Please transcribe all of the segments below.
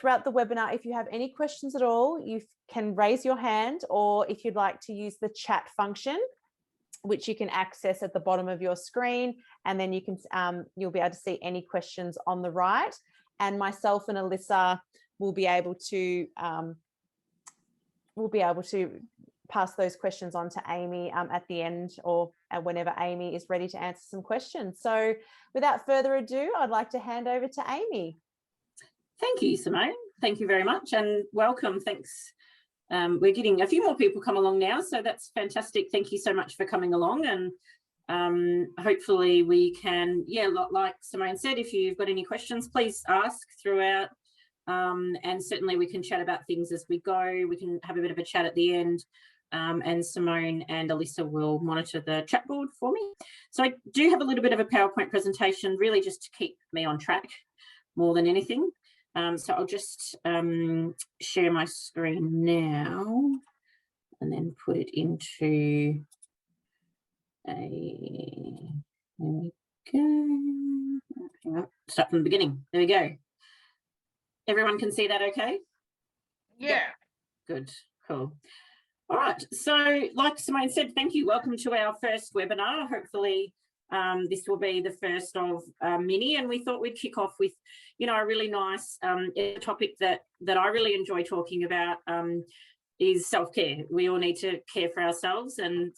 throughout the webinar, if you have any questions at all, you can raise your hand, or if you'd like to use the chat function, which you can access at the bottom of your screen, and then you can you'll be able to see any questions on the right, and myself and Alyssa will be able to pass those questions on to Amy at the end, or whenever Amy is ready to answer some questions. So without further ado, I'd like to hand over to Amy. Thank you, Simone. Thank you very much, and welcome. Thanks. We're getting a few more people come along now, so that's fantastic. Thank you so much for coming along, and hopefully we can, like Simone said, if you've got any questions, please ask throughout, and certainly we can chat about things as we go. We can have a bit of a chat at the end, and Simone and Alyssa will monitor the chat board for me. So I do have a little bit of a PowerPoint presentation, really just to keep me on track more than anything. So I'll just share my screen now and then put it into there we go. Hang on, start from the beginning. There we go. Everyone can see that okay? Yeah. Good, cool. All right, so like Simone said, thank you. Welcome to our first webinar. Hopefully this will be the first of many, and we thought we'd kick off with, a really nice topic that I really enjoy talking about is self-care. We all need to care for ourselves, and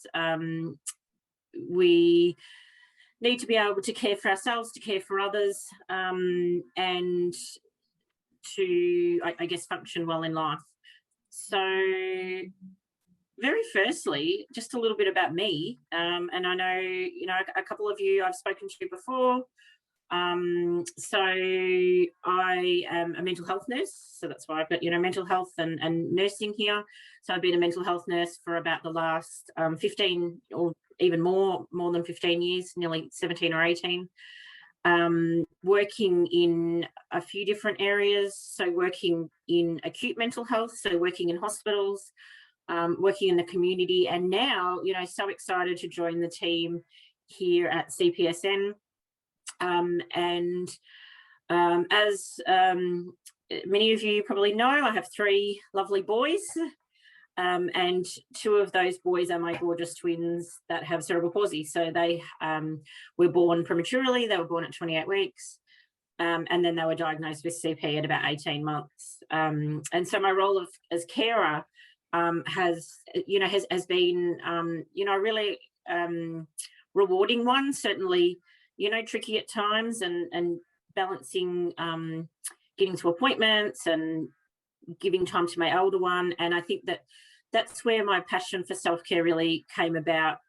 we need to be able to care for ourselves, to care for others, and to, I guess, function well in life. So very firstly, just a little bit about me, and I know, a couple of you I've spoken to before. So I am a mental health nurse, so that's why I've got, mental health and nursing here. So I've been a mental health nurse for about the last 15 or even more than 15 years, nearly 17 or 18. Working in a few different areas, so working in acute mental health, so working in hospitals, working in the community, and now, so excited to join the team here at CPSN. As many of you probably know, I have 3 lovely boys, and 2 of those boys are my gorgeous twins that have cerebral palsy. So they were born prematurely. They were born at 28 weeks. And then they were diagnosed with CP at about 18 months. And so my role as carer has been, a really rewarding one, certainly, tricky at times, and balancing getting to appointments and giving time to my older one. And I think that's where my passion for self-care really came about,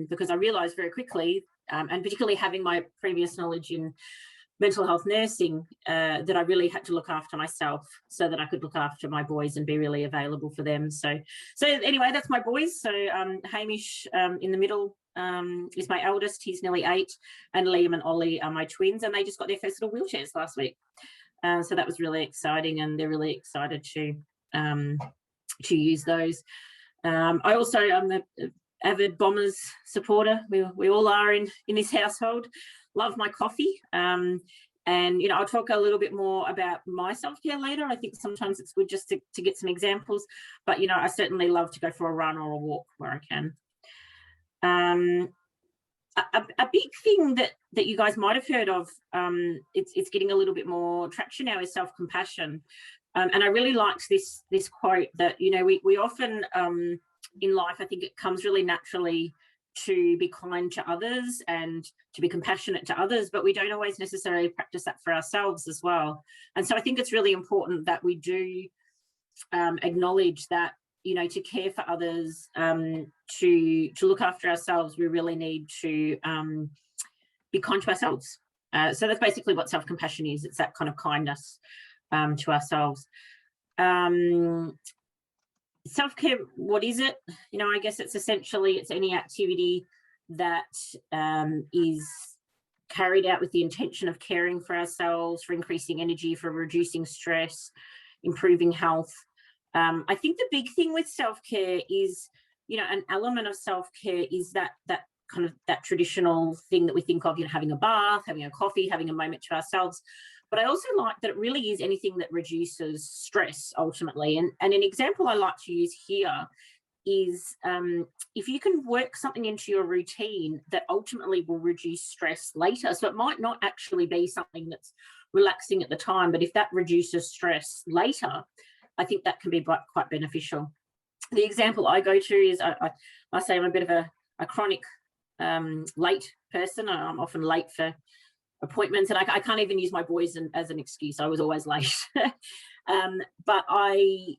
because I realised very quickly, and particularly having my previous knowledge in mental health nursing, that I really had to look after myself so that I could look after my boys and be really available for them. So anyway, that's my boys. So Hamish in the middle is my eldest. He's nearly 8, and Liam and Ollie are my twins, and they just got their first little wheelchairs last week. So that was really exciting, and they're really excited to use those. I also am an avid Bombers supporter. We all are in this household. Love my coffee. And, I'll talk a little bit more about my self-care later. I think sometimes it's good just to get some examples, but, I certainly love to go for a run or a walk where I can. A big thing that you guys might have heard of, it's getting a little bit more traction now, is self-compassion. And I really liked this quote that, we often in life, I think it comes really naturally to be kind to others and to be compassionate to others, but we don't always necessarily practice that for ourselves as well. And so I think it's really important that we do acknowledge that, to care for others, to look after ourselves, we really need to be kind to ourselves. So that's basically what self-compassion is. It's that kind of kindness to ourselves. Self-care, what is it? I guess it's any activity that is carried out with the intention of caring for ourselves, for increasing energy, for reducing stress, improving health. I think the big thing with self-care is, an element of self-care is that kind of that traditional thing that we think of, having a bath, having a coffee, having a moment to ourselves. But I also like that it really is anything that reduces stress ultimately. And an example I like to use here is if you can work something into your routine that ultimately will reduce stress later. So it might not actually be something that's relaxing at the time, but if that reduces stress later, I think that can be quite beneficial. The example I go to is I say I'm a bit of a chronic late person. I'm often late for appointments, and I can't even use my boys as an excuse. I was always late. But I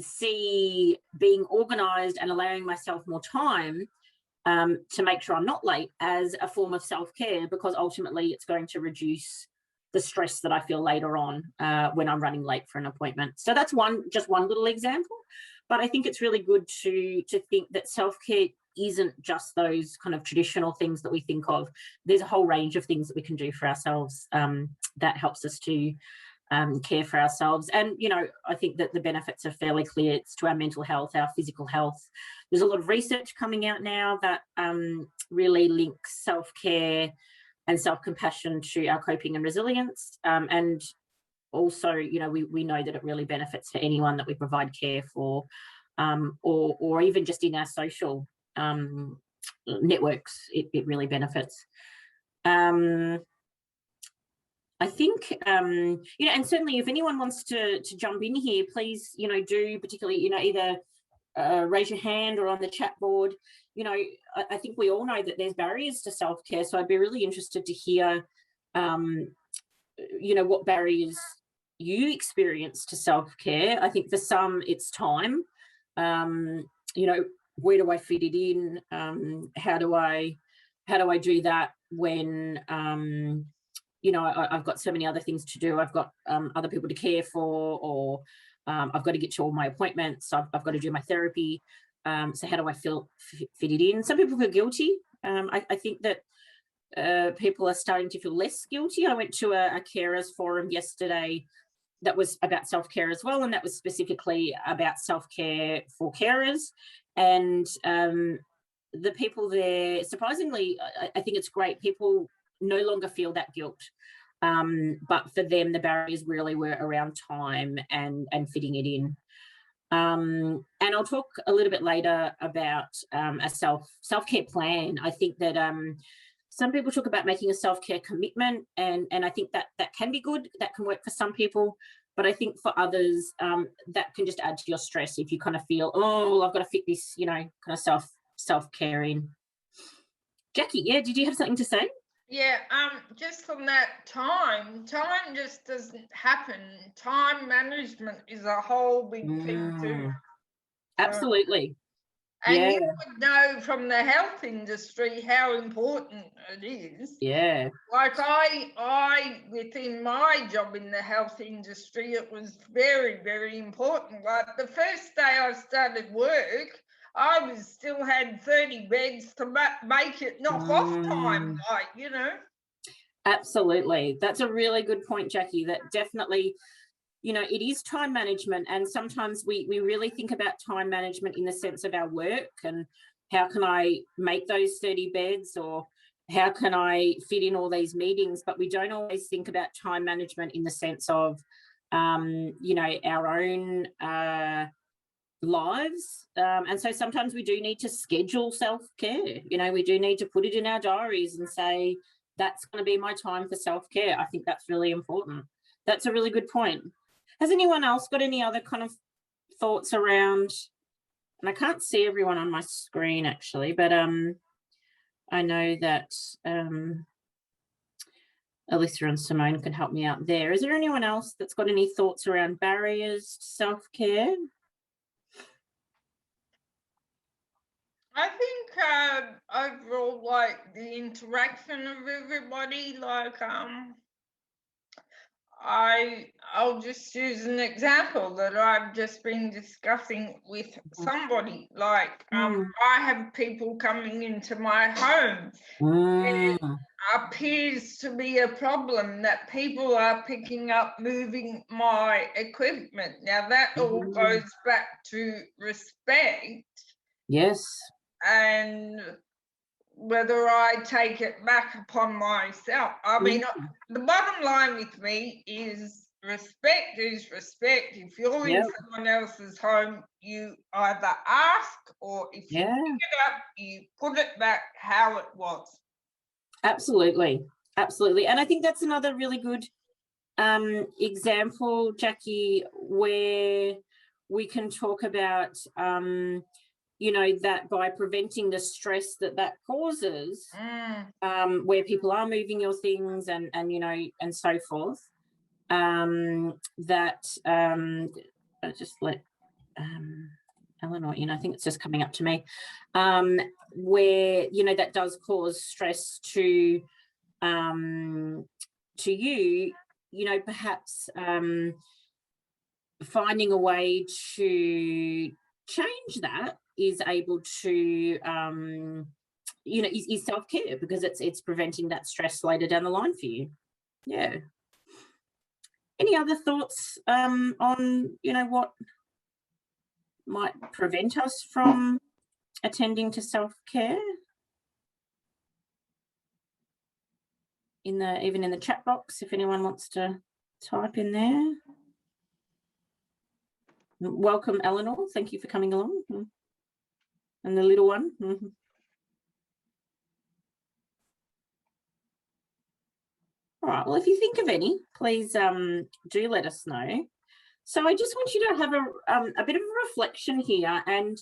see being organised and allowing myself more time to make sure I'm not late as a form of self-care, because ultimately it's going to reduce the stress that I feel later on when I'm running late for an appointment. So that's just one little example. But I think it's really good to think that self-care isn't just those kind of traditional things that we think of. There's a whole range of things that we can do for ourselves that helps us to care for ourselves. And, you know, I think that the benefits are fairly clear. It's to our mental health, our physical health. There's a lot of research coming out now that really links self-care and self-compassion to our coping and resilience. And also, you know, we know that it really benefits for anyone that we provide care for, or even just in our social networks, it really benefits. I think, you know, and certainly if anyone wants to jump in here, please, you know, do, particularly, you know, either raise your hand or on the chat board. You know, I think we all know that there's barriers to self-care. So I'd be really interested to hear, you know, what barriers you experience to self-care. I think for some it's time. You know, where do I fit it in? How do I do that when you know, I've got so many other things to do. I've got other people to care for, or I've got to get to all my appointments. I've got to do my therapy. So how do I fit it in? Some people feel guilty. I think that people are starting to feel less guilty. I went to a carers forum yesterday that was about self-care as well, and that was specifically about self-care for carers. And the people there, surprisingly, I think it's great. People no longer feel that guilt. But for them, the barriers really were around time and fitting it in. And I'll talk a little bit later about a self-care plan. I think that some people talk about making a self-care commitment, and I think that can be good. That can work for some people. But I think for others, that can just add to your stress if you kind of feel, oh, well, I've got to fit this, you know, kind of self-care in. Jackie, yeah, did you have something to say? Yeah, just from that time just doesn't happen. Time management is a whole big thing too. Absolutely. And you would know from the health industry how important it is. Yeah. Like I within my job in the health industry, it was very, very important. Like the first day I started work, I still had 30 beds to make it knock off time, like, you know. Absolutely. That's a really good point, Jackie. That definitely, you know, it is time management. And sometimes we really think about time management in the sense of our work and how can I make those 30 beds, or how can I fit in all these meetings? But we don't always think about time management in the sense of, you know, our own lives. And so sometimes we do need to schedule self-care. You know, we do need to put it in our diaries and say, that's going to be my time for self-care. I think that's really important. That's a really good point. Has anyone else got any other kind of thoughts around, and I can't see everyone on my screen actually, but I know that Alyssa and Simone can help me out there. Is there anyone else that's got any thoughts around barriers to self-care? I think overall, like the interaction of everybody, like I'll just use an example that I've just been discussing with somebody. Like I have people coming into my home. It appears to be a problem that people are picking up, moving my equipment. Now that all goes back to respect. Yes. And whether I take it back upon myself. I mean, the bottom line with me is respect is respect. If you're in someone else's home, you either ask, or if you pick it up, you put it back how it was. Absolutely. Absolutely. And I think that's another really good example, Jackie, where we can talk about, you know, that by preventing the stress that causes, where people are moving your things and you know, and so forth, that I just let Eleanor in, I think it's just coming up to me, where, you know, that does cause stress to you, you know, perhaps finding a way to change that is able to, you know, is self-care, because it's preventing that stress later down the line for you. Yeah. Any other thoughts on, you know, what might prevent us from attending to self-care? Even in the chat box, if anyone wants to type in there. Welcome, Eleanor. Thank you for coming along. And the little one. All right. Well, if you think of any, please do let us know. So I just want you to have a bit of a reflection here, and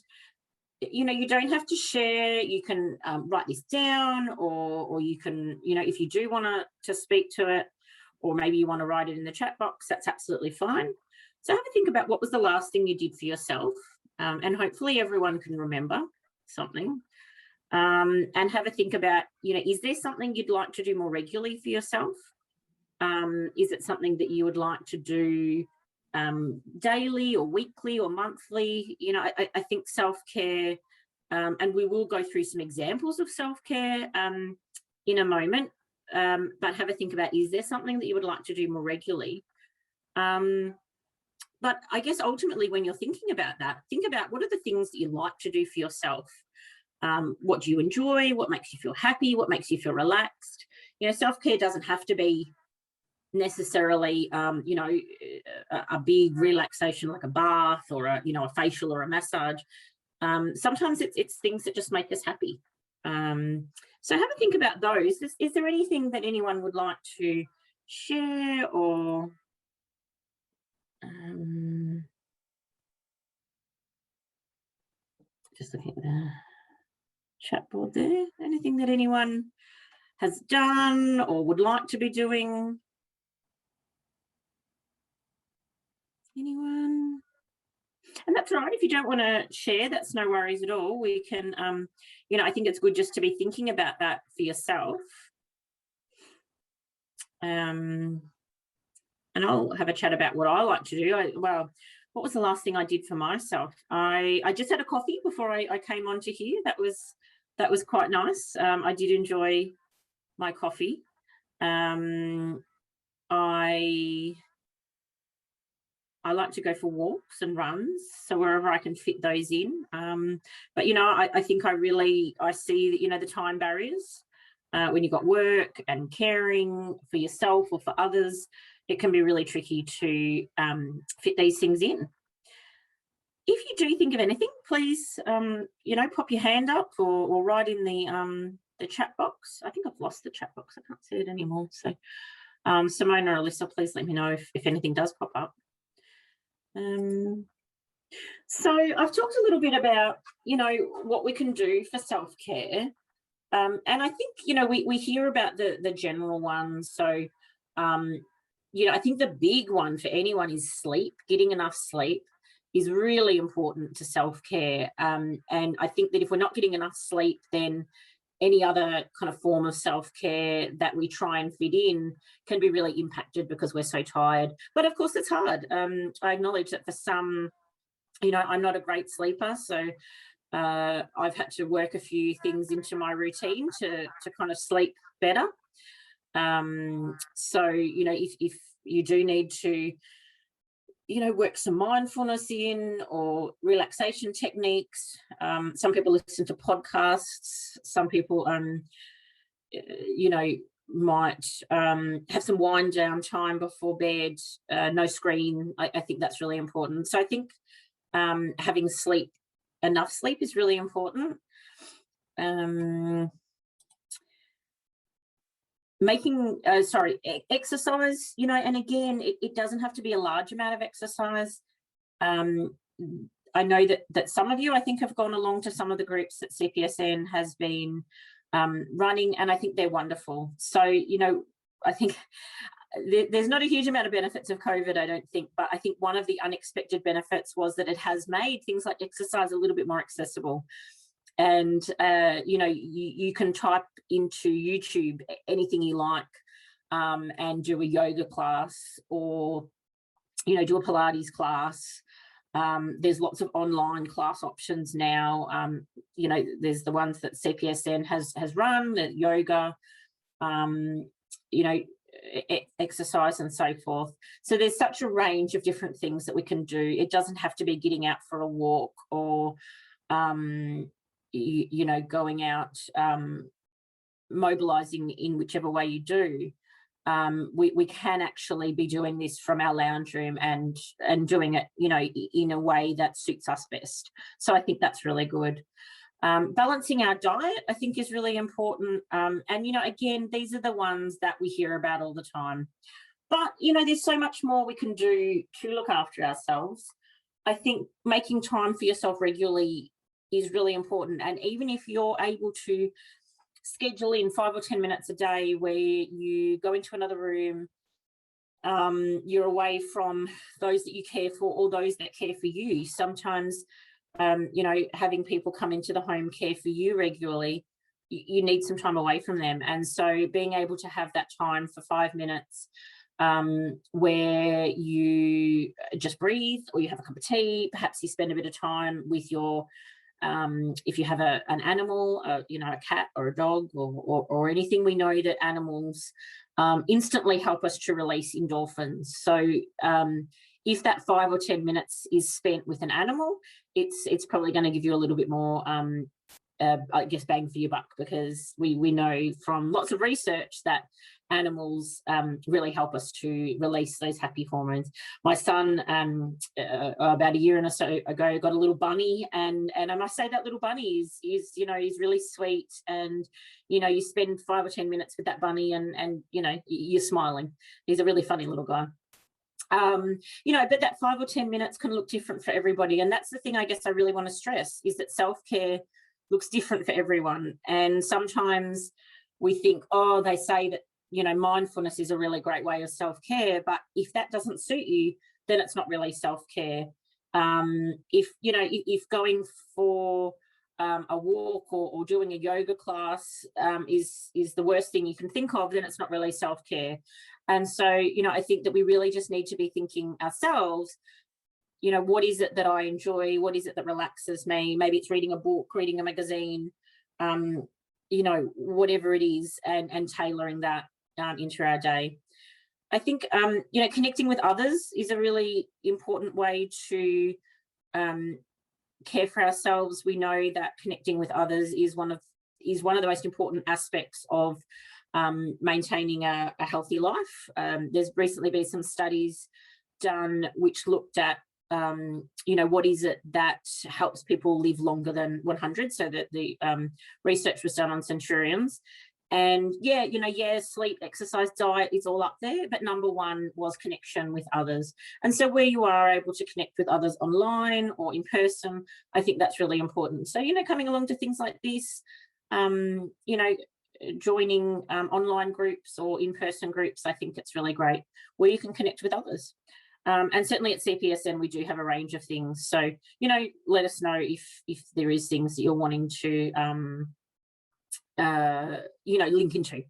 you know, you don't have to share. You can write this down, or you can, you know, if you do want to speak to it, or maybe you want to write it in the chat box, that's absolutely fine. So have a think about what was the last thing you did for yourself, and hopefully everyone can remember something. And have a think about, you know, is there something you'd like to do more regularly for yourself? Is it something that you would like to do daily or weekly or monthly? You know, I think self-care, and we will go through some examples of self-care in a moment, but have a think about, is there something that you would like to do more regularly? But I guess ultimately, when you're thinking about that, think about what are the things that you like to do for yourself. What do you enjoy? What makes you feel happy? What makes you feel relaxed? You know, self-care doesn't have to be necessarily, you know, a big relaxation like a bath or a, you know, a facial or a massage. Sometimes it's things that just make us happy. So have a think about those. Is there anything that anyone would like to share, or just looking at the chat board there, anything that anyone has done or would like to be doing? Anyone? And that's right. If you don't want to share, that's no worries at all. We can, you know, I think it's good just to be thinking about that for yourself. And I'll have a chat about what I like to do. Well, what was the last thing I did for myself? I just had a coffee before I came onto here. That was quite nice. I did enjoy my coffee. I like to go for walks and runs, so wherever I can fit those in. But, you know, I think I see that, you know, the time barriers when you've got work and caring for yourself or for others, it can be really tricky to fit these things in. If you do think of anything, please, you know, pop your hand up or write in the chat box. I think I've lost the chat box. I can't see it anymore. So Simone or Alyssa, please let me know if anything does pop up. So I've talked a little bit about, you know, what we can do for self-care. And I think, you know, we hear about the general ones. So, you know, I think the big one for anyone is sleep. Getting enough sleep is really important to self-care. And I think that if we're not getting enough sleep, then any other kind of form of self-care that we try and fit in can be really impacted because we're so tired. But of course, it's hard. I acknowledge that for some, you know, I'm not a great sleeper, so I've had to work a few things into my routine to kind of sleep better. So, you know, if you do need to, work some mindfulness in, or relaxation techniques. Some people listen to podcasts. Some people, might have some wind down time before bed, no screen. I think that's really important. So I think having enough sleep is really important. Exercise, and again, it doesn't have to be a large amount of exercise. I know that some of you, I think, have gone along to some of the groups that CPSN has been running, and I think they're wonderful. So, I think there's not a huge amount of benefits of COVID, I don't think, but I think one of the unexpected benefits was that it has made things like exercise a little bit more accessible. And, you can type into YouTube anything you like, and do a yoga class, or, do a Pilates class. There's lots of online class options now. There's the ones that CPSN has run, the yoga, exercise and so forth. So there's such a range of different things that we can do. It doesn't have to be getting out for a walk, or going out, mobilizing in whichever way you do. We can actually be doing this from our lounge room and doing it, in a way that suits us best. So I think that's really good. Balancing our diet, I think, is really important. And, again, these are the ones that we hear about all the time. But, there's so much more we can do to look after ourselves. I think making time for yourself regularly is really important. And even if you're able to schedule in 5 or 10 minutes a day where you go into another room, you're away from those that you care for or those that care for you. Sometimes, having people come into the home care for you regularly, you need some time away from them. And so being able to have that time for 5 minutes, where you just breathe, or you have a cup of tea, perhaps you spend a bit of time with your if you have an animal, a cat or a dog, or anything, we know that animals instantly help us to release endorphins. So if that 5 or 10 minutes is spent with an animal, it's probably going to give you a little bit more, I guess, bang for your buck, because we know from lots of research that animals really help us to release those happy hormones. My son, about a year and so ago, got a little bunny, and I must say that little bunny is really sweet, and you spend 5 or 10 minutes with that bunny, and you're smiling. He's a really funny little guy. But that 5 or 10 minutes can look different for everybody, and that's the thing I guess I really want to stress, is that self-care looks different for everyone. And sometimes we think, they say that mindfulness is a really great way of self-care, but if that doesn't suit you, then it's not really self-care. If going for a walk or doing a yoga class is the worst thing you can think of, then it's not really self-care. And so I think that we really just need to be thinking ourselves, what is it that I enjoy? What is it that relaxes me? Maybe it's reading a book, reading a magazine, whatever it is, and tailoring that into our day. I think, connecting with others is a really important way to care for ourselves. We know that connecting with others is one of the most important aspects of maintaining a healthy life. There's recently been some studies done which looked at what is it that helps people live longer than 100, so that the research was done on centurions. And sleep, exercise, diet is all up there, but number one was connection with others. And so where you are able to connect with others online or in person, I think that's really important. So, coming along to things like this, joining online groups or in-person groups, I think it's really great where you can connect with others. And certainly at CPSN, we do have a range of things. So, let us know if there is things that you're wanting to, link into.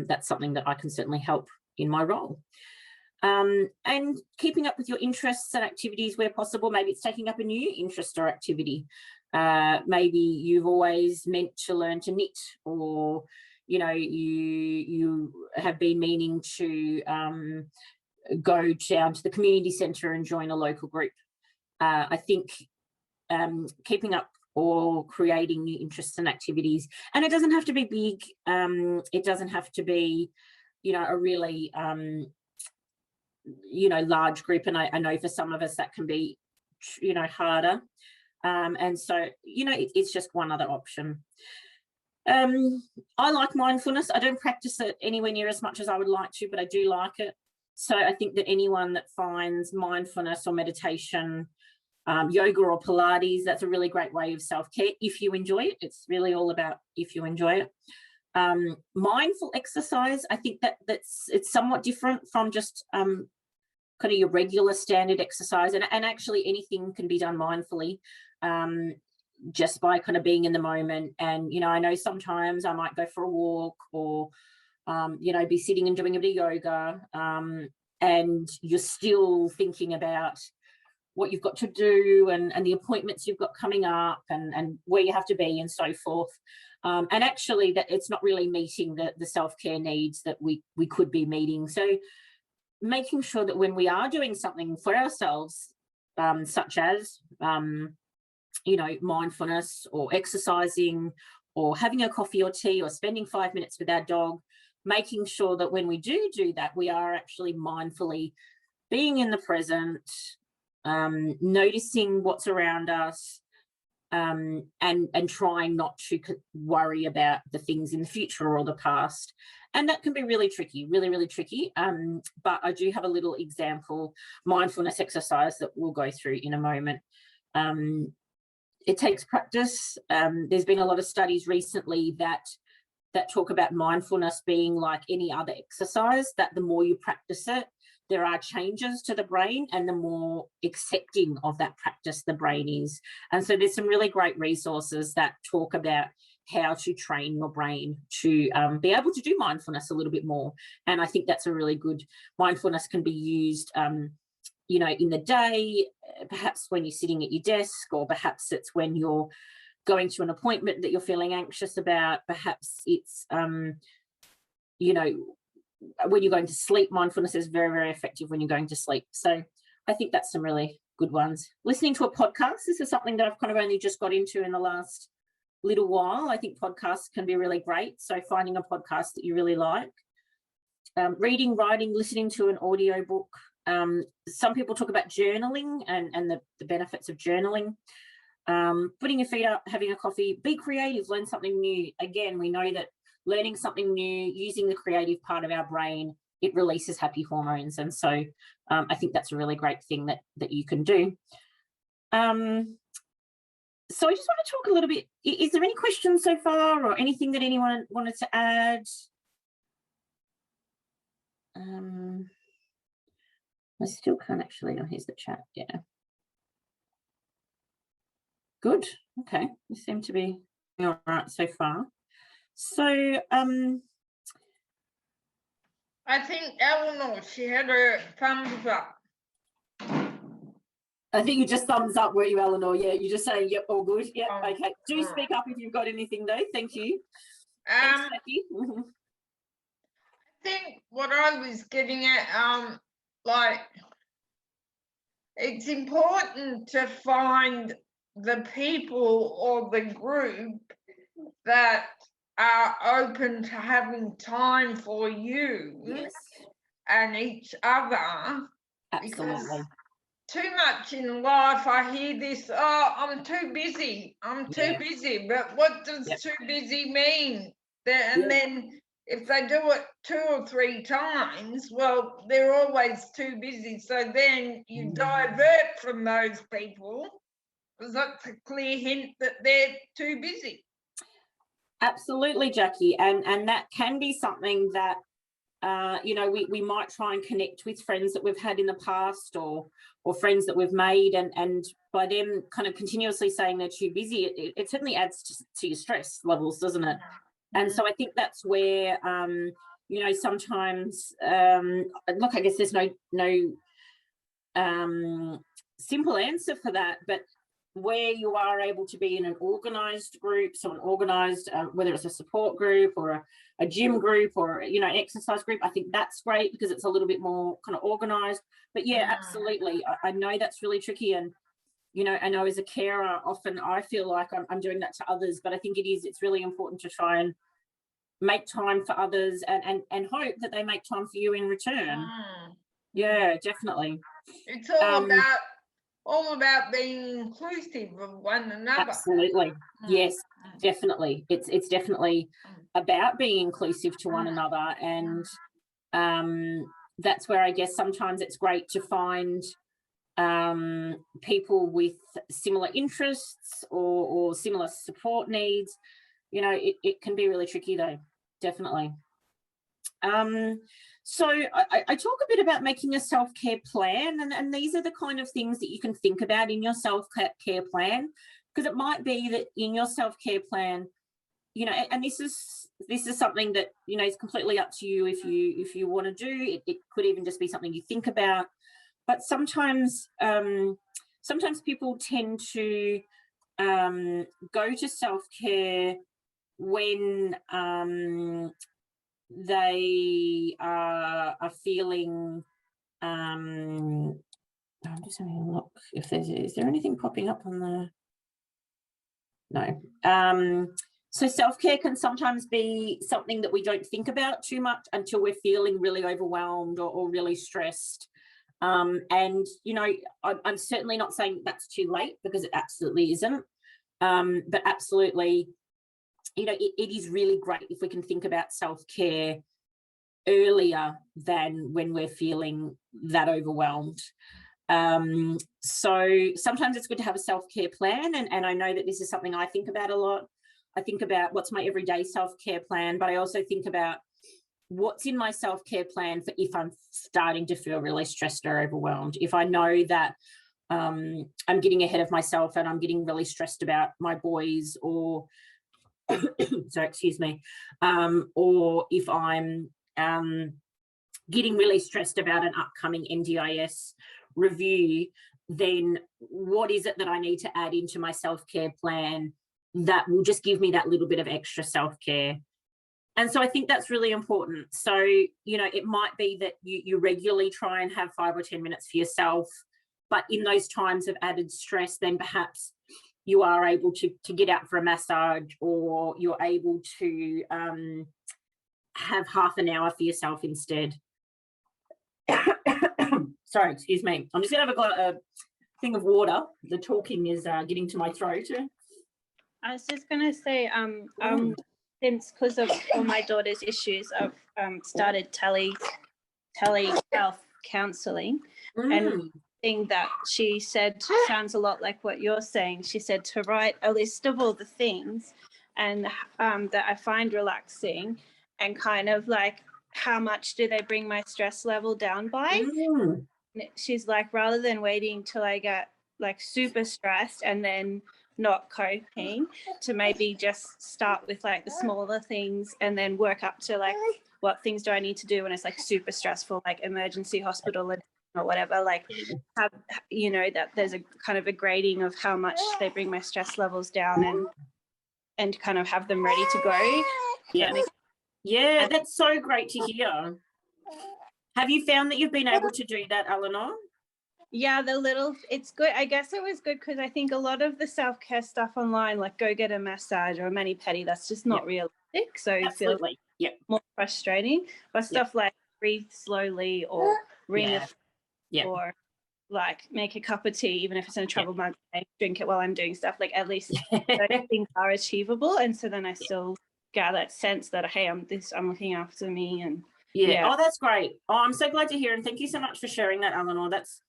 That's something that I can certainly help in my role. And keeping up with your interests and activities where possible. Maybe it's taking up a new interest or activity. Maybe you've always meant to learn to knit, or, you have been meaning to, go down to the community centre and join a local group. I think keeping up or creating new interests and activities, and it doesn't have to be big. It doesn't have to be, you know, a really, you know, large group. And I know for some of us that can be, you know, harder. And so, you know, it's just one other option. I like mindfulness. I don't practice it anywhere near as much as I would like to, but I do like it. So I think that anyone that finds mindfulness or meditation, yoga or Pilates, that's a really great way of self-care if you enjoy it. It's really all about if you enjoy it. Mindful exercise, I think it's somewhat different from just kind of your regular standard exercise, and actually anything can be done mindfully, just by kind of being in the moment. And, you know, I know sometimes I might go for a walk or, you know, be sitting and doing a bit of yoga, and you're still thinking about what you've got to do and the appointments you've got coming up and where you have to be and so forth. And actually that it's not really meeting the self-care needs that we could be meeting. So making sure that when we are doing something for ourselves, such as, you know, mindfulness or exercising or having a coffee or tea or spending 5 minutes with our dog, making sure that when we do that, we are actually mindfully being in the present, noticing what's around us, and trying not to worry about the things in the future or the past. And that can be really tricky, really tricky. But I do have a little example mindfulness exercise that we'll go through in a moment. It takes practice. There's been a lot of studies recently that talk about mindfulness being like any other exercise, that the more you practice it, there are changes to the brain, and the more accepting of that practice the brain is. And so there's some really great resources that talk about how to train your brain to be able to do mindfulness a little bit more. And I think that's a really good, mindfulness can be used, you know, in the day, perhaps when you're sitting at your desk, or perhaps it's when you're going to an appointment that you're feeling anxious about. Perhaps it's, you know, when you're going to sleep. Mindfulness is very effective when you're going to sleep. So I think that's some really good ones. Listening to a podcast, this is something that I've kind of only just got into in the last little while. I think podcasts can be really great. So finding a podcast that you really like. Reading, writing, listening to an audio book. Some people talk about journaling and the benefits of journaling. Putting your feet up, having a coffee, be creative, learn something new. Again, we know that learning something new, using the creative part of our brain, it releases happy hormones. And so I think that's a really great thing that you can do. So I just want to talk a little bit. Is there any questions so far, or anything that anyone wanted to add? I still can't actually. Oh, here's the chat. Yeah. Good. Okay. You seem to be all right so far. So, I think Eleanor, she had her thumbs up. I think you just thumbs up, were you, Eleanor? Yeah, you're just saying, yep, all good. Yep, Oh, okay. Do speak up if you've got anything, though. Thank you. Thanks, Becky. I think what I was getting at, like, it's important to find the people or the group that are open to having time for you. Yes. And each other. Absolutely. Because too much in life, I hear this, oh, I'm too busy. I'm too busy. But what does too busy mean? And then if they do it 2 or 3 times, well, they're always too busy. So then you divert from those people, because that's a clear hint that they're too busy. Absolutely, Jackie. And that can be something that, you know, we might try and connect with friends that we've had in the past, or friends that we've made, and by them kind of continuously saying they're too busy, it certainly adds to your stress levels, doesn't it? And so I think that's where, you know, sometimes, look, I guess there's no simple answer for that, but where you are able to be in an organised group, so an organised, whether it's a support group or a gym group or, you know, exercise group, I think that's great because it's a little bit more kind of organised. But yeah, absolutely. I know that's really tricky. And, you know, I know as a carer, often I feel like I'm doing that to others, but I think it's really important to try and make time for others and hope that they make time for you in return. Yeah, definitely. It's all about being inclusive of one another. Absolutely. Yes, definitely. It's definitely about being inclusive to one another. And that's where I guess sometimes it's great to find people with similar interests or similar support needs. You know, it can be really tricky though, definitely. So I talk a bit about making a self-care plan, and these are the kind of things that you can think about in your self-care plan, because it might be that in your self-care plan, you know, and this is something that, you know, is completely up to you if you want to do it. It could even just be something you think about, but sometimes people tend to go to self-care when they are feeling I'm just having a look if is there anything popping up on the no. So self-care can sometimes be something that we don't think about too much until we're feeling really overwhelmed or really stressed. And, you know, I'm certainly not saying that's too late, because it absolutely isn't. But absolutely, you know, it is really great if we can think about self-care earlier than when we're feeling that overwhelmed. So sometimes it's good to have a self-care plan, and I know that this is something I think about a lot. I think about what's my everyday self-care plan, but I also think about what's in my self-care plan for if I'm starting to feel really stressed or overwhelmed. If I know that I'm getting ahead of myself and I'm getting really stressed about my boys, or so excuse me, or if I'm getting really stressed about an upcoming NDIS review, then what is it that I need to add into my self-care plan that will just give me that little bit of extra self-care? And so I think that's really important. So, you know, it might be that you regularly try and have 5 or 10 minutes for yourself, but in those times of added stress, then perhaps you are able to get out for a massage, or you're able to have half an hour for yourself instead. Sorry, excuse me. I'm just going to have a thing of water. The talking is getting to my throat. I was just going to say, since because of all my daughter's issues, I've started telehealth counselling, and thing that she said sounds a lot like what you're saying. She said to write a list of all the things and that I find relaxing, and kind of like how much do they bring my stress level down by. She's like, rather than waiting till I get like super stressed and then not coping, to maybe just start with like the smaller things and then work up to like what things do I need to do when it's like super stressful, like emergency hospital or whatever, like have, you know, that there's a kind of a grading of how much they bring my stress levels down, and kind of have them ready to go. Yeah, that's so great to hear. Have you found that you've been able to do that, Eleanor? Yeah, it's good. I guess it was good because I think a lot of the self-care stuff online, like go get a massage or a mani-pedi, that's just not realistic. So it feels more frustrating. But stuff like breathe slowly, or ring or like make a cup of tea, even if it's in a troubled mug, drink it while I'm doing stuff, like at least those things are achievable. And so then I still get that sense that, hey, I'm looking after me. And oh, that's great. Oh, I'm so glad to hear, and thank you so much for sharing that, Eleanor. That's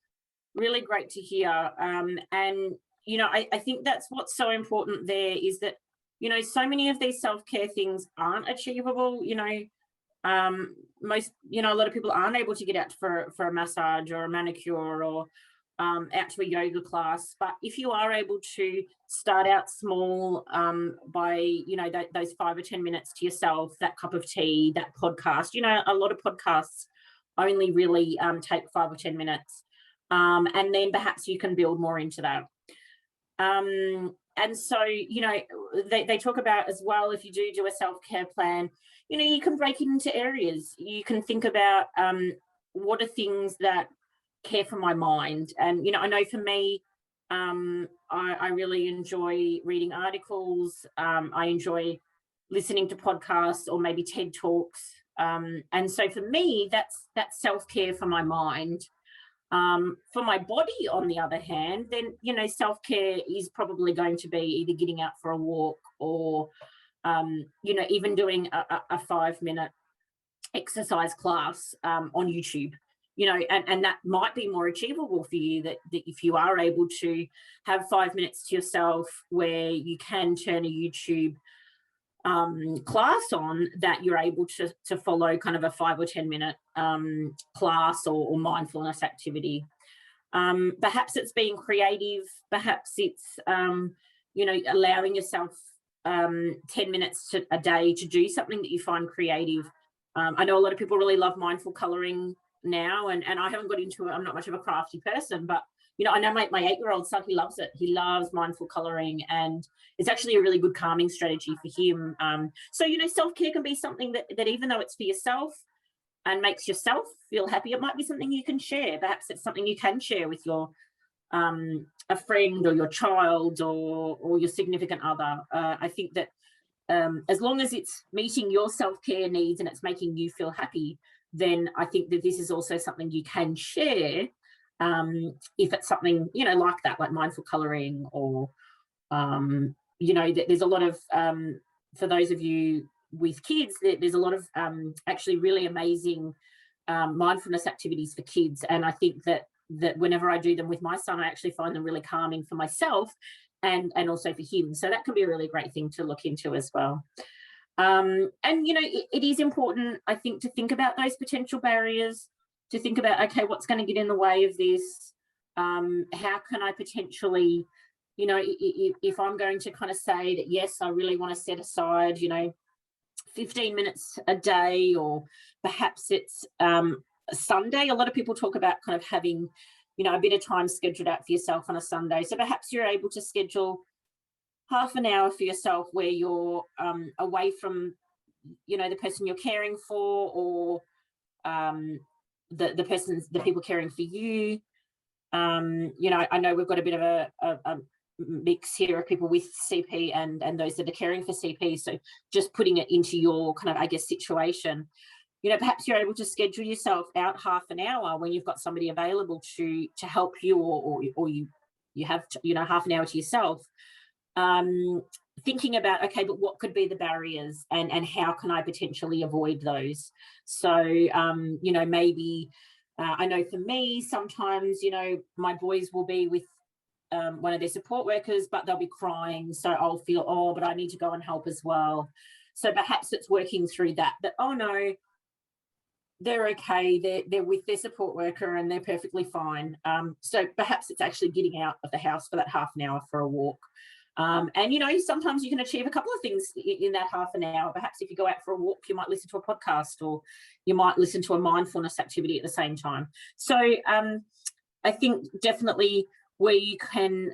really great to hear. And you know, I think that's what's so important there, is that, you know, so many of these self-care things aren't achievable. You know, most, you know, a lot of people aren't able to get out for a massage or a manicure, or out to a yoga class. But if you are able to start out small, by, you know, those 5 or 10 minutes to yourself, that cup of tea, that podcast, you know, a lot of podcasts only really take 5 or 10 minutes. And then perhaps you can build more into that. And so, you know, they talk about as well, if you do a self-care plan, you know, you can break it into areas. You can think about what are things that care for my mind. And, you know, I know for me, I really enjoy reading articles. I enjoy listening to podcasts or maybe TED Talks. And so for me, that's self-care for my mind. For my body, on the other hand, then, you know, self-care is probably going to be either getting out for a walk or, you know, even doing a 5-minute exercise class on YouTube, you know, and that might be more achievable for you, that if you are able to have 5 minutes to yourself where you can turn a YouTube class on, that you're able to follow kind of a 5 or 10 minute class or mindfulness activity. Perhaps it's being creative, perhaps it's you know, allowing yourself 10 minutes a day to do something that you find creative. I know a lot of people really love mindful coloring now, and I haven't got into it. I'm not much of a crafty person, but you know, I know my 8-year-old son, he loves it. He loves mindful coloring, and it's actually a really good calming strategy for him. So, you know, self-care can be something that even though it's for yourself and makes yourself feel happy, it might be something you can share. Perhaps it's something you can share with your a friend or your child or your significant other. I think that as long as it's meeting your self-care needs and it's making you feel happy, then I think that this is also something you can share. If it's something, you know, like that, like mindful coloring, or, you know, there's a lot of, for those of you with kids, there's a lot of actually really amazing mindfulness activities for kids. And I think that whenever I do them with my son, I actually find them really calming for myself and also for him. So that can be a really great thing to look into as well. And, you know, it is important, I think, to think about those potential barriers, to think about, okay, what's going to get in the way of this? How can I potentially, you know, if I'm going to kind of say that, yes, I really want to set aside, you know, 15 minutes a day, or perhaps it's Sunday. A lot of people talk about kind of having, you know, a bit of time scheduled out for yourself on a Sunday. So perhaps you're able to schedule half an hour for yourself where you're away from, you know, the person you're caring for, or the people caring for you. You know, I know we've got a bit of a mix here of people with CP and those that are caring for CP. So just putting it into your kind of, I guess, situation. You know, perhaps you're able to schedule yourself out half an hour when you've got somebody available to help you, or you have, you know, half an hour to yourself. Thinking about, okay, but what could be the barriers, and how can I potentially avoid those? So, you know, maybe I know for me, sometimes, you know, my boys will be with one of their support workers, but they'll be crying. So I'll feel, oh, but I need to go and help as well. So perhaps it's working through that, oh no, they're okay. They're with their support worker and they're perfectly fine. So perhaps it's actually getting out of the house for that half an hour for a walk. And, you know, sometimes you can achieve a couple of things in that half an hour. Perhaps if you go out for a walk, you might listen to a podcast, or you might listen to a mindfulness activity at the same time. So I think definitely where you can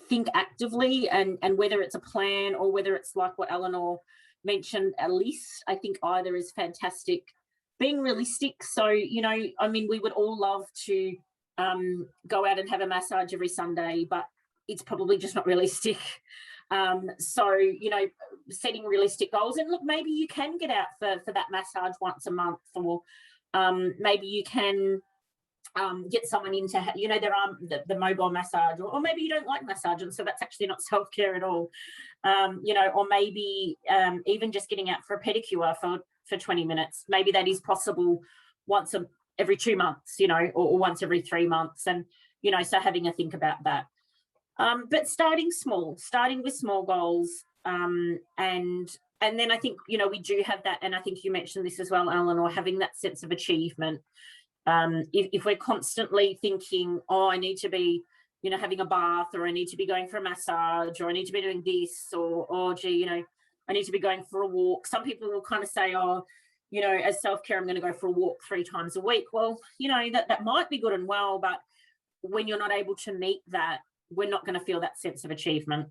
think actively, and whether it's a plan or whether it's like what Eleanor mentioned, a list, I think either is fantastic. Being realistic. So, you know, I mean, we would all love to go out and have a massage every Sunday, but it's probably just not realistic. So, you know, setting realistic goals, and look, maybe you can get out for that massage once a month, or maybe you can get someone into, you know, there are the mobile massage, or maybe you don't like massage, and so that's actually not self-care at all. You know, or maybe even just getting out for a pedicure for 20 minutes. Maybe that is possible once every 2 months, you know, or once every 3 months. And, you know, so having a think about that. But starting with small goals. And then I think, you know, we do have that, and I think you mentioned this as well, Eleanor, having that sense of achievement. If we're constantly thinking, oh, I need to be, you know, having a bath, or I need to be going for a massage, or I need to be doing this, or oh, gee, you know, I need to be going for a walk. Some people will kind of say, oh, you know, as self-care, I'm going to go for a walk 3 times a week. Well, you know, that might be good and well, but when you're not able to meet that, we're not going to feel that sense of achievement.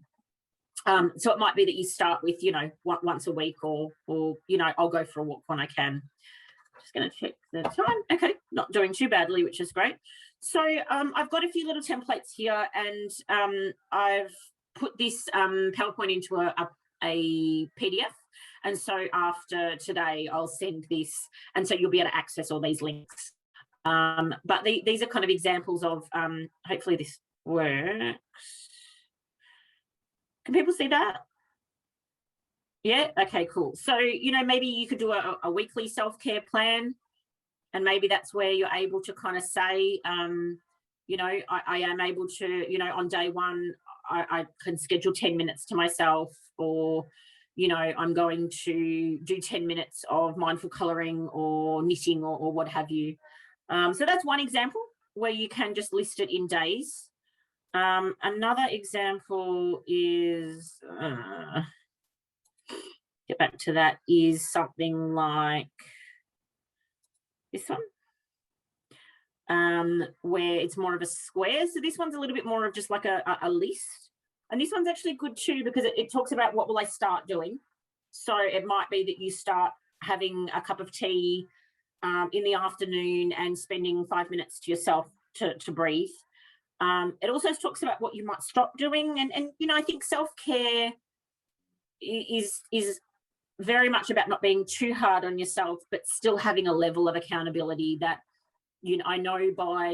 So it might be that you start with, you know, once a week, or you know, I'll go for a walk when I can. Just going to check the time. Okay, not doing too badly, which is great. So I've got a few little templates here, and I've put this PowerPoint into a PDF. And so after today, I'll send this, and so you'll be able to access all these links. But these are kind of examples of, hopefully this works. Can people see that? Yeah, okay, cool. So, you know, maybe you could do a weekly self-care plan, and maybe that's where you're able to kind of say, you know, I am able to, you know, on day one, I can schedule 10 minutes to myself, or, you know, I'm going to do 10 minutes of mindful colouring or knitting, or what have you. So that's one example where you can just list it in days. Another example is, get back to that, is something like this one, where it's more of a square. So this one's a little bit more of just like a list. And this one's actually good too, because it talks about what will I start doing. So it might be that you start having a cup of tea in the afternoon and spending 5 minutes to yourself to breathe. It also talks about what you might stop doing. And you know, I think self-care is very much about not being too hard on yourself, but still having a level of accountability that, you know, I know by,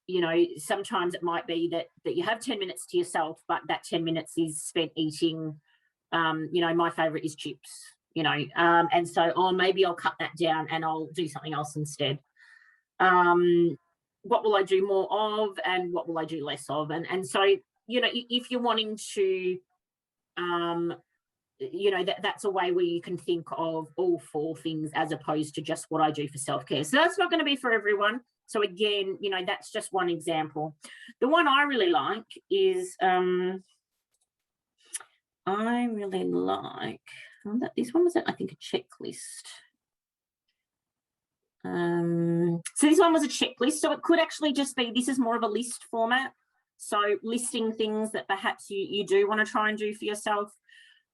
you know, sometimes it might be that you have 10 minutes to yourself, but that 10 minutes is spent eating, you know, my favorite is chips, you know, and so, maybe I'll cut that down and I'll do something else instead. What will I do more of, and what will I do less of? And so, you know, if you're wanting to, you know, that's a way where you can think of all 4 things as opposed to just what I do for self-care. So that's not going to be for everyone. So again, you know, that's just one example. The one I really like is, I really like, this one was, I think, a checklist. So this one was a checklist. So it could actually just be, this is more of a list format. So listing things that perhaps you do want to try and do for yourself.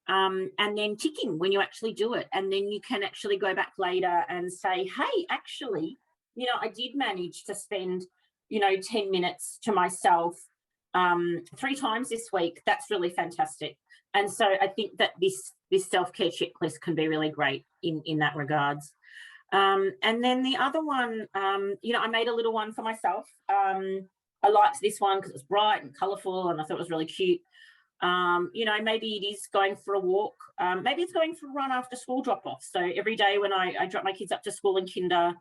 And then ticking when you actually do it. And then you can actually go back later and say, hey, actually, you know, I did manage to spend, you know, 10 minutes to myself 3 times this week. That's really fantastic. And so I think that this self-care checklist can be really great in that regards. And then the other one, you know, I made a little one for myself. I liked this one because it's bright and colourful, and I thought it was really cute. You know, maybe it is going for a walk. Maybe it's going for a run after school drop-off. So every day when I drop my kids up to school in kinder,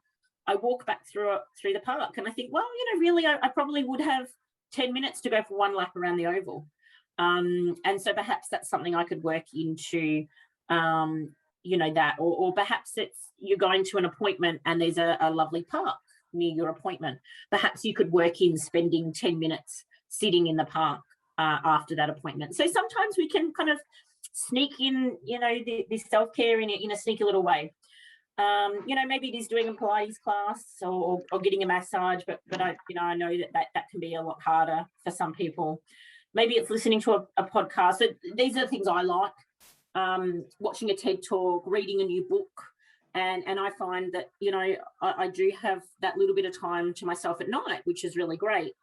I walk back through the park, and I think, well, you know, really, I probably would have 10 minutes to go for one lap around the oval. And so perhaps that's something I could work into, you know, that, or perhaps it's you're going to an appointment and there's a lovely park near your appointment. Perhaps you could work in spending 10 minutes sitting in the park after that appointment. So sometimes we can kind of sneak in, you know, this self-care in a sneaky little way. You know, maybe it is doing a Pilates class or getting a massage, but I, you know, I know that can be a lot harder for some people. Maybe it's listening to a podcast. So these are the things I like. Watching a TED talk, reading a new book. And I find that, you know, I do have that little bit of time to myself at night, which is really great.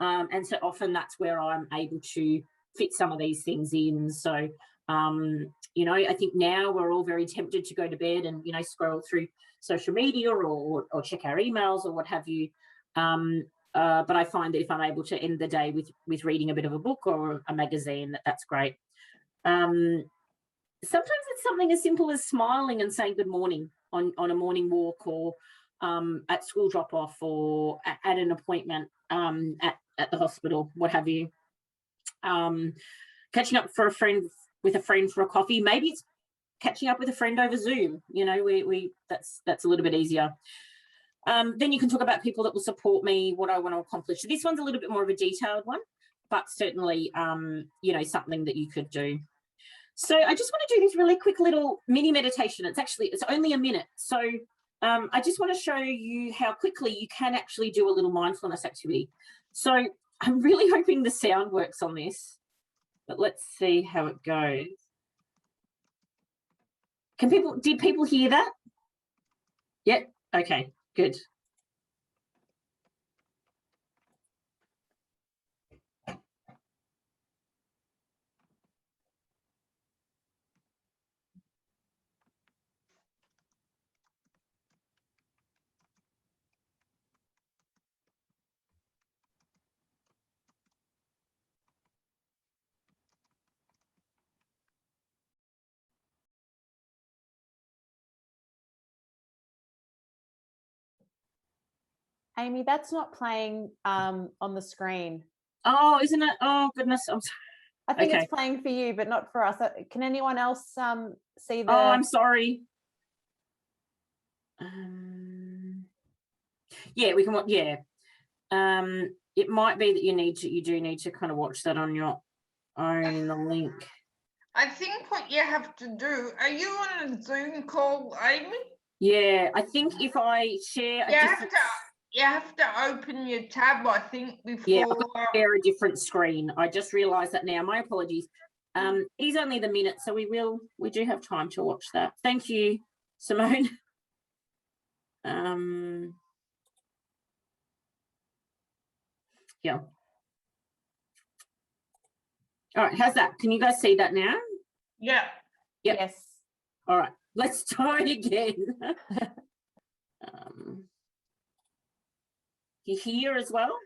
And so often that's where I'm able to fit some of these things in. So, you know, I think now we're all very tempted to go to bed and, you know, scroll through social media or check our emails or what have you. But I find that if I'm able to end the day with reading a bit of a book or a magazine, that's great. Sometimes it's something as simple as smiling and saying good morning on a morning walk, or at school drop-off, or at an appointment at the hospital, what have you. Catching up with a friend for a coffee. Maybe it's catching up with a friend over Zoom. You know, that's a little bit easier. Then you can talk about people that will support me, what I want to accomplish. So this one's a little bit more of a detailed one, but certainly, you know, something that you could do. So I just want to do this really quick little mini meditation. It's only a minute. So I just want to show you how quickly you can actually do a little mindfulness activity. So I'm really hoping the sound works on this, but let's see how it goes. Did people hear that? Yep. Okay, good. Amy, that's not playing on the screen. Oh, isn't it? Oh, goodness. I think Okay. it's playing for you, but not for us. Can anyone else see the... Oh, I'm sorry. Yeah, we can watch. Yeah. It might be that you do need to kind of watch that on your own, the link. I think what you have to do, are you on a Zoom call, Amy? Yeah, I think if I share you have to open your tab, I think, before... Yeah, I've got to share a different screen. I just realised that now. My apologies. It is only the minute, so we do have time to watch that. Thank you, Simone. Yeah. All right, how's that? Can you guys see that now? Yeah. Yep. Yes. All right, let's try it again. You hear as well?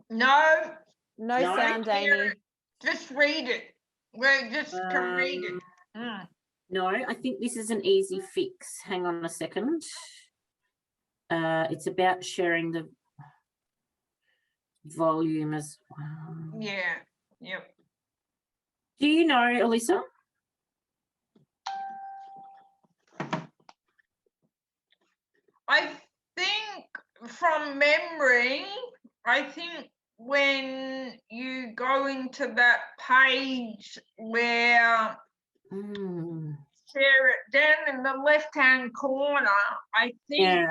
No sound, Amy. Just read it. We just can read it. No, I think this is an easy fix. Hang on a second. It's about sharing the volume as well. Yeah. Yep. Do you know, Alyssa? I think from memory, I think when you go into that page where share it down in the left-hand corner, I think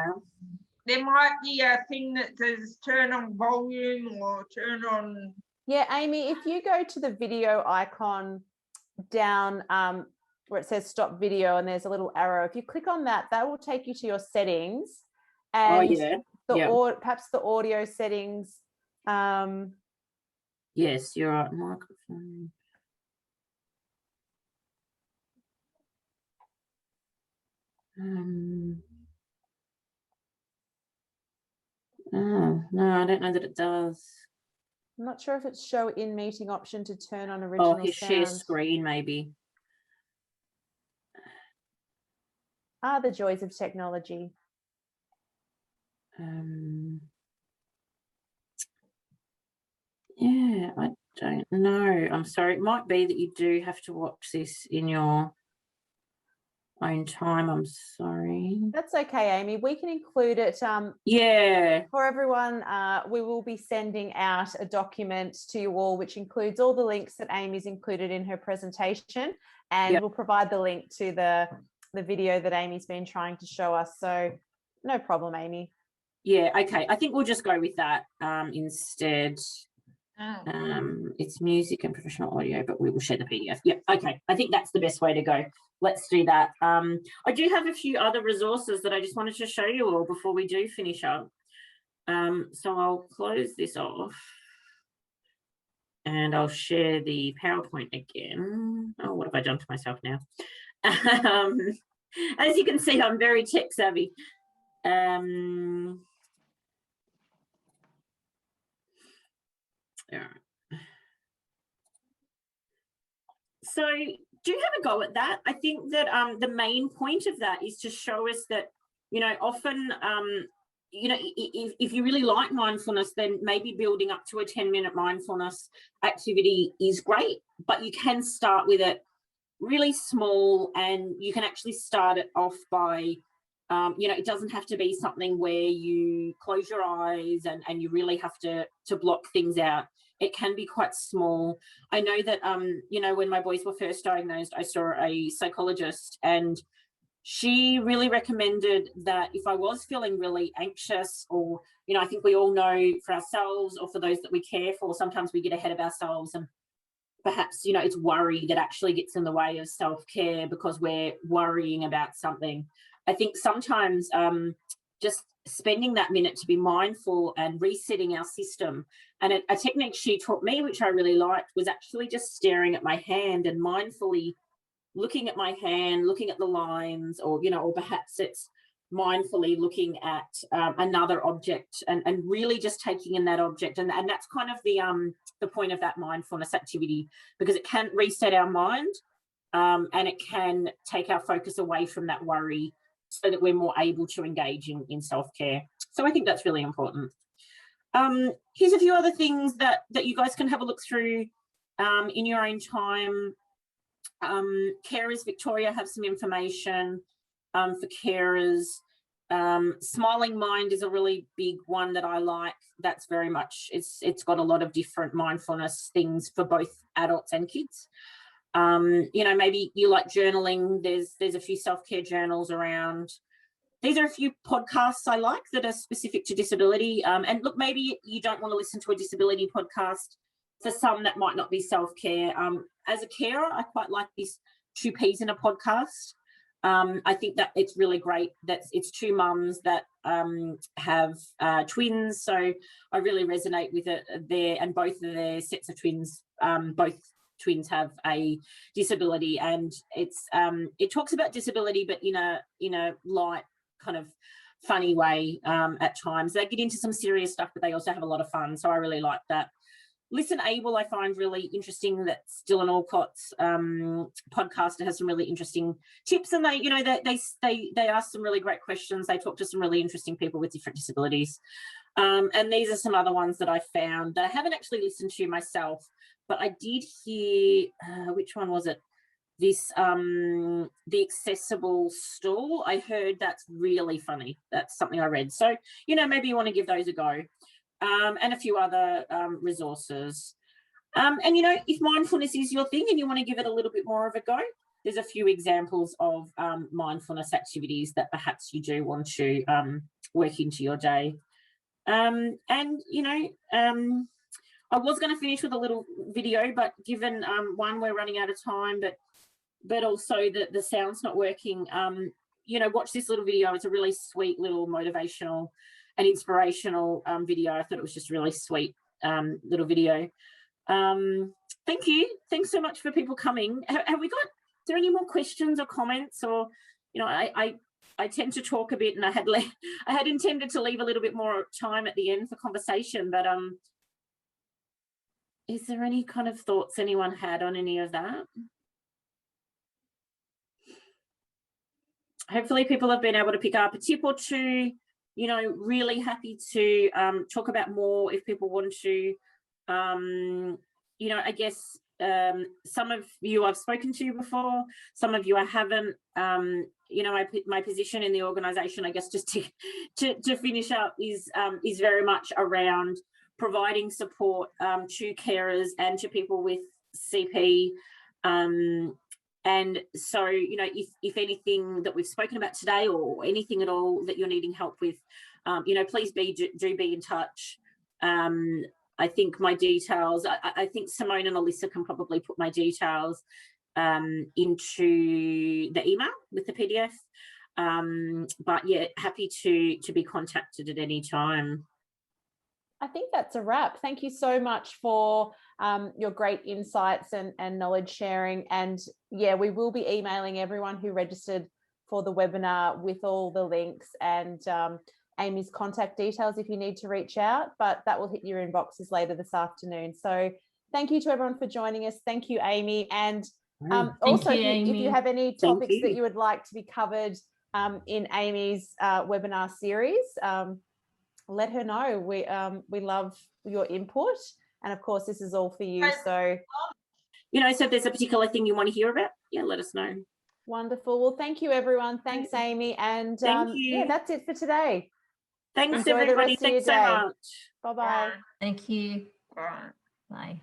there might be a thing that says turn on volume or turn on... Yeah, Amy, if you go to the video icon down where it says stop video and there's a little arrow, if you click on that, that will take you to your settings and perhaps the audio settings. Yes, you're right. Microphone. Oh, no, I don't know that it does. I'm not sure if it's show in meeting option to turn on original sound. Share screen maybe. The joys of technology. Yeah, I don't know. I'm sorry. It might be that you do have to watch this in your own time. I'm sorry. That's okay, Amy. We can include it. For everyone, we will be sending out a document to you all, which includes all the links that Amy's included in her presentation, and we'll provide the link to the video that Amy's been trying to show us. So no problem, Amy. Yeah, okay. I think we'll just go with that instead. It's music and professional audio, but we will share the PDF. Yeah, okay. I think that's the best way to go. Let's do that. I do have a few other resources that I just wanted to show you all before we do finish up. So I'll close this off and I'll share the PowerPoint again. Oh, what have I done to myself now? As you can see, I'm very tech savvy. So do have a go at that. I think that the main point of that is to show us that, you know, often, you know, if you really like mindfulness, then maybe building up to a 10-minute mindfulness activity is great, but you can start with it really small, and you can actually start it off by, you know, it doesn't have to be something where you close your eyes and you really have to block things out. It can be quite small. I know that, you know, when my boys were first diagnosed, I saw a psychologist, and she really recommended that if I was feeling really anxious, or, you know, I think we all know for ourselves or for those that we care for, sometimes we get ahead of ourselves, and perhaps, you know, it's worry that actually gets in the way of self-care because we're worrying about something. I think sometimes just spending that minute to be mindful and resetting our system. And a technique she taught me, which I really liked, was actually just staring at my hand and mindfully looking at my hand, looking at the lines, or, you know, or perhaps it's mindfully looking at another object and really just taking in that object. And that's kind of the point of that mindfulness activity, because it can reset our mind and it can take our focus away from that worry so that we're more able to engage in self-care. So I think that's really important. Here's a few other things that you guys can have a look through in your own time. Carers Victoria have some information for carers. Smiling Mind is a really big one that I like. That's very much, it's got a lot of different mindfulness things for both adults and kids. You know, maybe you like journaling. There's a few self-care journals around. These are a few podcasts I like that are specific to disability. And look, maybe you don't want to listen to a disability podcast. For some, that might not be self-care. As a carer, I quite like this 2 Ps in a podcast. I think that it's really great that it's 2 mums that have twins. So I really resonate with it there, and both of their sets of twins, both twins have a disability, and it's it talks about disability, but in a light kind of funny way at times. They get into some serious stuff, but they also have a lot of fun. So I really like that. Listen Able, I find really interesting. That's Dylan Alcott's podcast. It has some really interesting tips, and they ask some really great questions. They talk to some really interesting people with different disabilities. And these are some other ones that I found that I haven't actually listened to myself, but I did hear, which one was it? This, the accessible stool. I heard that's really funny. That's something I read. So, you know, maybe you want to give those a go. And a few other resources. And, you know, if mindfulness is your thing and you want to give it a little bit more of a go, there's a few examples of mindfulness activities that perhaps you do want to work into your day. And, you know, I was going to finish with a little video, but given, one, we're running out of time, but also the sound's not working, you know, watch this little video. It's a really sweet little motivational and inspirational video. I thought it was just really sweet little video. Thank you. Thanks so much for people coming. Have we got, is there any more questions or comments? Or, you know, I tend to talk a bit, and I had intended to leave a little bit more time at the end for conversation, but is there any kind of thoughts anyone had on any of that? Hopefully people have been able to pick up a tip or two. You know, really happy to talk about more if people want to. You know, I guess some of you I've spoken to before, some of you I haven't. You know, my position in the organisation, I guess, just to finish up, is very much around providing support to carers and to people with CP. And so, you know, if anything that we've spoken about today, or anything at all that you're needing help with, you know, please do be in touch. I think my details, I think Simone and Alyssa can probably put my details into the email with the PDF. But yeah, happy to be contacted at any time. I think that's a wrap. Thank you so much for your great insights and knowledge sharing. And yeah, we will be emailing everyone who registered for the webinar with all the links and Amy's contact details if you need to reach out, but that will hit your inboxes later this afternoon. So thank you to everyone for joining us. Thank you, Amy. And also, if you have any topics that you would like to be covered in Amy's webinar series, let her know. We love your input, and of course this is all for you. So, you know, so if there's a particular thing you want to hear about, yeah, let us know. Wonderful. Well, thank you everyone. Thanks, Amy. And thank you. Yeah, that's it for today. Thanks everybody. Thanks so much. Bye-bye. Thank you. Bye. Bye.